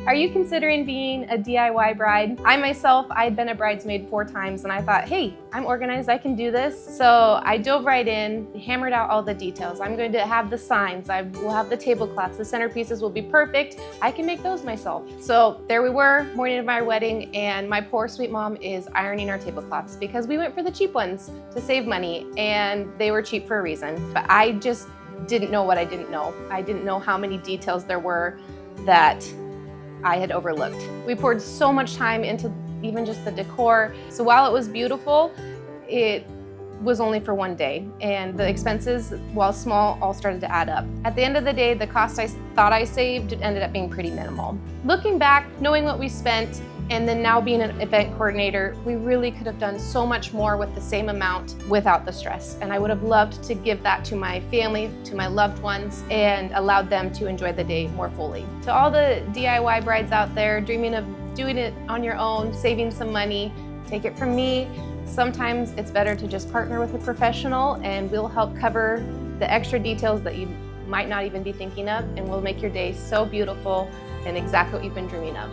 Are you considering being a DIY bride? I myself, I'd been a bridesmaid 4 times and I thought, hey, I'm organized, I can do this. So I dove right in, hammered out all the details. I'm going to have the signs, I will have the tablecloths, the centerpieces will be perfect. I can make those myself. So there we were, morning of my wedding, and my poor sweet mom is ironing our tablecloths because we went for the cheap ones to save money, and they were cheap for a reason. But I just didn't know what I didn't know. I didn't know how many details there were that I had overlooked. We poured so much time into even just the decor. So while it was beautiful, it was only for one day, and the expenses, while small, all started to add up. At the end of the day, the cost I thought I saved ended up being pretty minimal. Looking back, knowing what we spent, and then now being an event coordinator, we really could have done so much more with the same amount without the stress. And I would have loved to give that to my family, to my loved ones, and allowed them to enjoy the day more fully. To all the DIY brides out there dreaming of doing it on your own, saving some money, take it from me. Sometimes it's better to just partner with a professional, and we'll help cover the extra details that you might not even be thinking of, and we'll make your day so beautiful and exactly what you've been dreaming of.